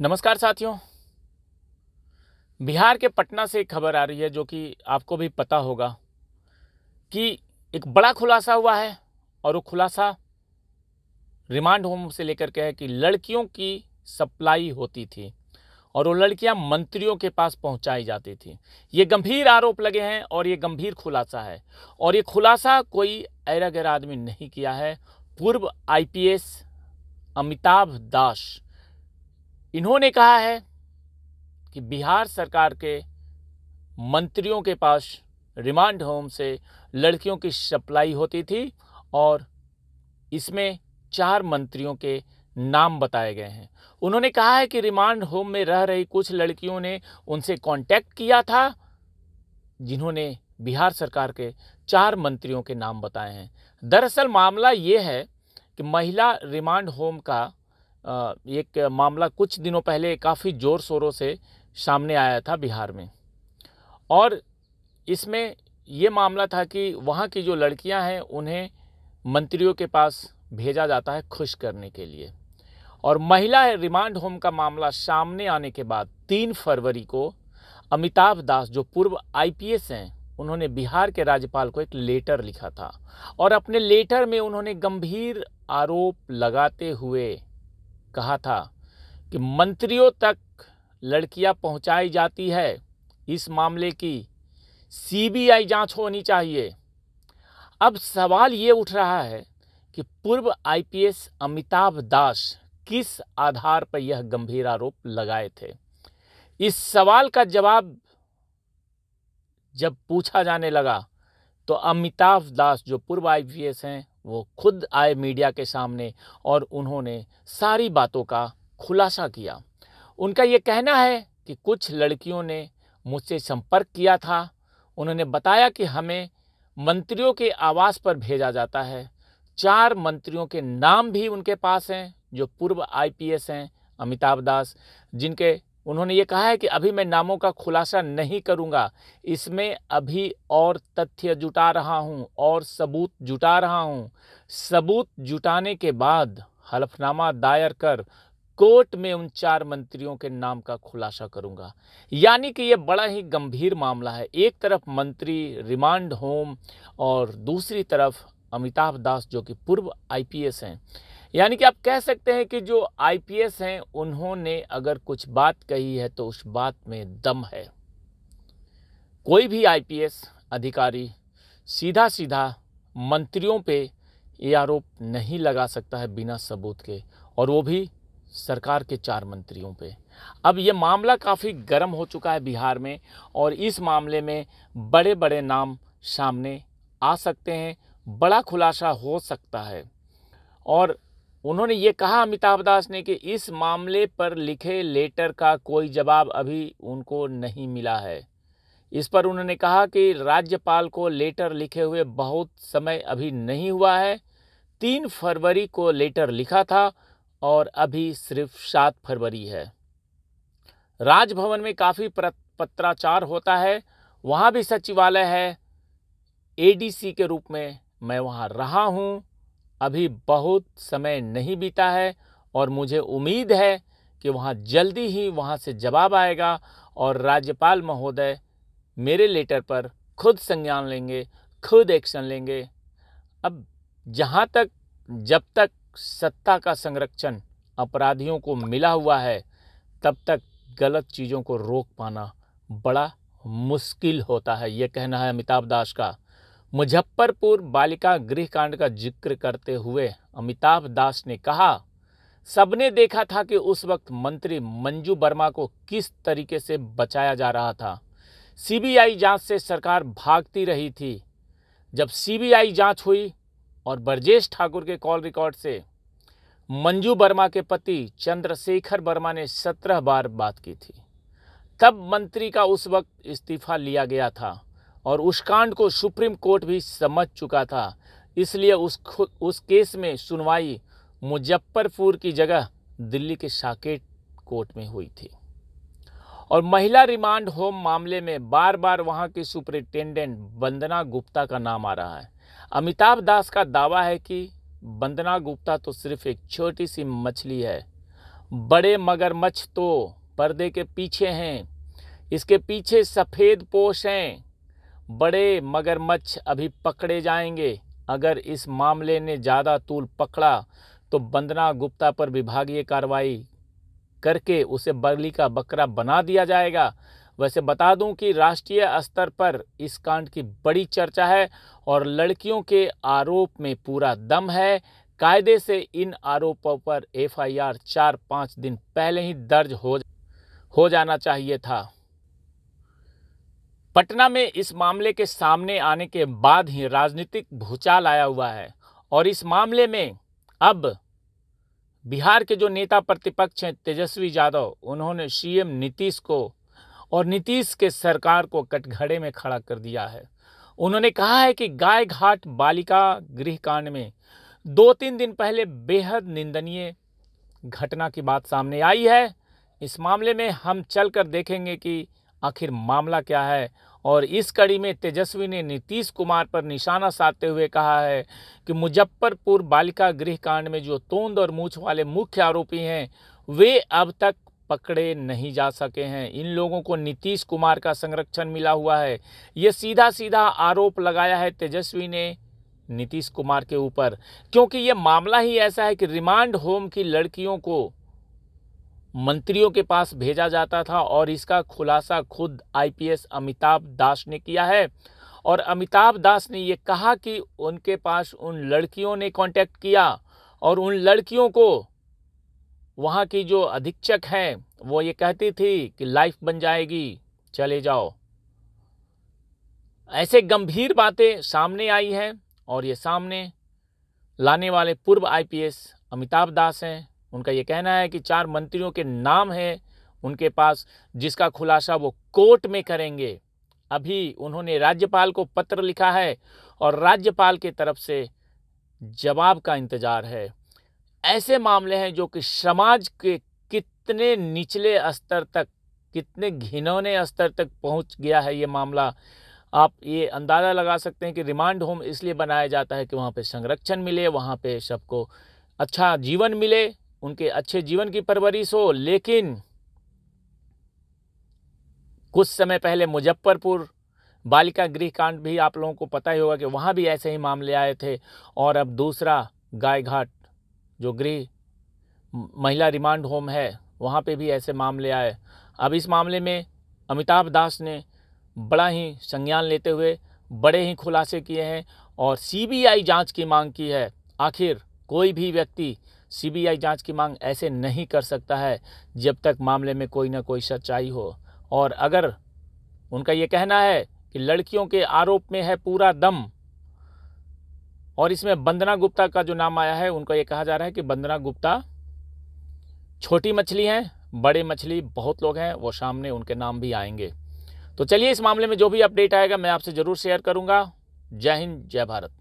नमस्कार साथियों। बिहार के पटना से एक खबर आ रही है जो कि आपको भी पता होगा कि एक बड़ा खुलासा हुआ है। और वो खुलासा रिमांड होम से लेकर के है कि लड़कियों की सप्लाई होती थी और वो लड़कियां मंत्रियों के पास पहुंचाई जाती थी। ये गंभीर आरोप लगे हैं और ये गंभीर खुलासा है। और ये खुलासा कोई ऐरा गैरा आदमी नहीं किया है। पूर्व आईपीएस अमिताभ दास, इन्होंने कहा है कि बिहार सरकार के मंत्रियों के पास रिमांड होम से लड़कियों की सप्लाई होती थी और इसमें 4 मंत्रियों के नाम बताए गए हैं। उन्होंने कहा है कि रिमांड होम में रह रही कुछ लड़कियों ने उनसे कांटेक्ट किया था, जिन्होंने बिहार सरकार के 4 मंत्रियों के नाम बताए हैं। दरअसल मामला ये है कि महिला रिमांड होम का एक मामला कुछ दिनों पहले काफ़ी ज़ोर शोरों से सामने आया था बिहार में। और इसमें ये मामला था कि वहाँ की जो लड़कियां हैं उन्हें मंत्रियों के पास भेजा जाता है खुश करने के लिए। और महिला रिमांड होम का मामला सामने आने के बाद 3 फरवरी को अमिताभ दास, जो पूर्व आईपीएस हैं, उन्होंने बिहार के राज्यपाल को एक लेटर लिखा था। और अपने लेटर में उन्होंने गंभीर आरोप लगाते हुए कहा था कि मंत्रियों तक लड़कियां पहुंचाई जाती है, इस मामले की सीबीआई जांच होनी चाहिए। अब सवाल ये उठ रहा है कि पूर्व आईपीएस अमिताभ दास किस आधार पर यह गंभीर आरोप लगाए थे। इस सवाल का जवाब जब पूछा जाने लगा तो अमिताभ दास, जो पूर्व आईपीएस हैं, वो खुद आए मीडिया के सामने और उन्होंने सारी बातों का खुलासा किया। उनका ये कहना है कि कुछ लड़कियों ने मुझसे संपर्क किया था। उन्होंने बताया कि हमें मंत्रियों के आवास पर भेजा जाता है। 4 मंत्रियों के नाम भी उनके पास हैं जो पूर्व आईपीएस हैं, अमिताभ दास, जिनके उन्होंने ये कहा है कि अभी मैं नामों का खुलासा नहीं करूंगा, इसमें अभी और तथ्य जुटा रहा हूं और सबूत जुटा रहा हूं। सबूत जुटाने के बाद हलफनामा दायर कर कोर्ट में उन 4 मंत्रियों के नाम का खुलासा करूंगा। यानी कि ये बड़ा ही गंभीर मामला है। एक तरफ मंत्री रिमांड होम और दूसरी तरफ अमिताभ दास, जो कि पूर्व आईपीएस हैं। यानी कि आप कह सकते हैं कि जो आईपीएस हैं, उन्होंने अगर कुछ बात कही है तो उस बात में दम है। कोई भी आईपीएस अधिकारी सीधा सीधा मंत्रियों पे ये आरोप नहीं लगा सकता है बिना सबूत के, और वो भी सरकार के 4 मंत्रियों पे। अब ये मामला काफ़ी गर्म हो चुका है बिहार में और इस मामले में बड़े बड़े नाम सामने आ सकते हैं, बड़ा खुलासा हो सकता है। और उन्होंने ये कहा, अमिताभ दास ने, कि इस मामले पर लिखे लेटर का कोई जवाब अभी उनको नहीं मिला है। इस पर उन्होंने कहा कि राज्यपाल को लेटर लिखे हुए बहुत समय अभी नहीं हुआ है। 3 फरवरी को लेटर लिखा था और अभी सिर्फ 7 फरवरी है। राजभवन में काफ़ी पत्राचार होता है, वहाँ भी सचिवालय है। एडीसी के रूप में मैं वहाँ रहा हूँ, अभी बहुत समय नहीं बीता है और मुझे उम्मीद है कि वहाँ जल्दी ही वहाँ से जवाब आएगा और राज्यपाल महोदय मेरे लेटर पर खुद संज्ञान लेंगे, खुद एक्शन लेंगे। अब जहाँ तक जब तक सत्ता का संरक्षण अपराधियों को मिला हुआ है, तब तक गलत चीज़ों को रोक पाना बड़ा मुश्किल होता है, ये कहना है अमिताभ दास का। मुजफ्फरपुर बालिका गृह कांड का जिक्र करते हुए अमिताभ दास ने कहा, सबने देखा था कि उस वक्त मंत्री मंजू वर्मा को किस तरीके से बचाया जा रहा था। सीबीआई जांच से सरकार भागती रही थी। जब सीबीआई जांच हुई और ब्रजेश ठाकुर के कॉल रिकॉर्ड से मंजू वर्मा के पति चंद्रशेखर वर्मा ने 17 बार बात की थी, तब मंत्री का उस वक्त इस्तीफा लिया गया था और उस कांड को सुप्रीम कोर्ट भी समझ चुका था। इसलिए उस केस में सुनवाई मुजफ्फरपुर की जगह दिल्ली के साकेत कोर्ट में हुई थी। और महिला रिमांड होम मामले में बार बार वहां की सुपरिटेंडेंट वंदना गुप्ता का नाम आ रहा है। अमिताभ दास का दावा है कि वंदना गुप्ता तो सिर्फ एक छोटी सी मछली है, बड़े मगरमच्छ तो पर्दे के पीछे हैं, इसके पीछे सफ़ेद पोश हैं। बड़े मगरमच्छ अभी पकड़े जाएंगे। अगर इस मामले ने ज़्यादा तूल पकड़ा तो वंदना गुप्ता पर विभागीय कार्रवाई करके उसे बलि का बकरा बना दिया जाएगा। वैसे बता दूं कि राष्ट्रीय स्तर पर इस कांड की बड़ी चर्चा है और लड़कियों के आरोप में पूरा दम है। कायदे से इन आरोपों पर एफआईआर 4-5 दिन पहले ही दर्ज हो जाना चाहिए था। पटना में इस मामले के सामने आने के बाद ही राजनीतिक भूचाल आया हुआ है और इस मामले में अब बिहार के जो नेता प्रतिपक्ष हैं तेजस्वी यादव, उन्होंने सीएम नीतीश को और नीतीश के सरकार को कटघरे में खड़ा कर दिया है। उन्होंने कहा है कि गाय घाट बालिका गृह कांड में 2-3 दिन पहले बेहद निंदनीय घटना की बात सामने आई है। इस मामले में हम चलकर देखेंगे कि आखिर मामला क्या है और इस कड़ी में तेजस्वी ने नीतीश कुमार पर निशाना साधते हुए कहा है कि मुजफ्फरपुर बालिका गृह कांड में जो तोंद और मूछ वाले मुख्य आरोपी हैं वे अब तक पकड़े नहीं जा सके हैं। इन लोगों को नीतीश कुमार का संरक्षण मिला हुआ है। ये सीधा सीधा आरोप लगाया है तेजस्वी ने नीतीश कुमार के ऊपर, क्योंकि ये मामला ही ऐसा है कि रिमांड होम की लड़कियों को मंत्रियों के पास भेजा जाता था और इसका खुलासा खुद आईपीएस अमिताभ दास ने किया है। और अमिताभ दास ने ये कहा कि उनके पास उन लड़कियों ने कांटेक्ट किया और उन लड़कियों को वहाँ की जो अधीक्षक हैं वो ये कहती थी कि लाइफ बन जाएगी, चले जाओ। ऐसे गंभीर बातें सामने आई हैं और ये सामने लाने वाले पूर्व आईपीएस अमिताभ दास हैं। उनका ये कहना है कि 4 मंत्रियों के नाम हैं उनके पास, जिसका खुलासा वो कोर्ट में करेंगे। अभी उन्होंने राज्यपाल को पत्र लिखा है और राज्यपाल की तरफ से जवाब का इंतजार है। ऐसे मामले हैं जो कि समाज के कितने निचले स्तर तक, कितने घिनौने स्तर तक पहुंच गया है ये मामला। आप ये अंदाज़ा लगा सकते हैं कि रिमांड होम इसलिए बनाया जाता है कि वहाँ पे संरक्षण मिले, वहाँ पे सबको अच्छा जीवन मिले, उनके अच्छे जीवन की परवरिश हो। लेकिन कुछ समय पहले मुजफ्फरपुर बालिका गृह कांड भी आप लोगों को पता ही होगा कि वहाँ भी ऐसे ही मामले आए थे। और अब दूसरा गाय घाट जो गृह महिला रिमांड होम है वहाँ पे भी ऐसे मामले आए। अब इस मामले में अमिताभ दास ने बड़ा ही संज्ञान लेते हुए बड़े ही खुलासे किए हैं और सीबीआई जांच की मांग की है। आखिर कोई भी व्यक्ति सीबीआई जांच की मांग ऐसे नहीं कर सकता है जब तक मामले में कोई ना कोई सच्चाई हो। और अगर उनका ये कहना है कि लड़कियों के आरोप में है पूरा दम और इसमें वंदना गुप्ता का जो नाम आया है, उनका ये कहा जा रहा है कि वंदना गुप्ता छोटी मछली हैं, बड़े मछली बहुत लोग हैं, वो सामने उनके नाम भी आएंगे। तो चलिए इस मामले में जो भी अपडेट आएगा मैं आपसे ज़रूर शेयर करूंगा। जय हिंद, जय भारत।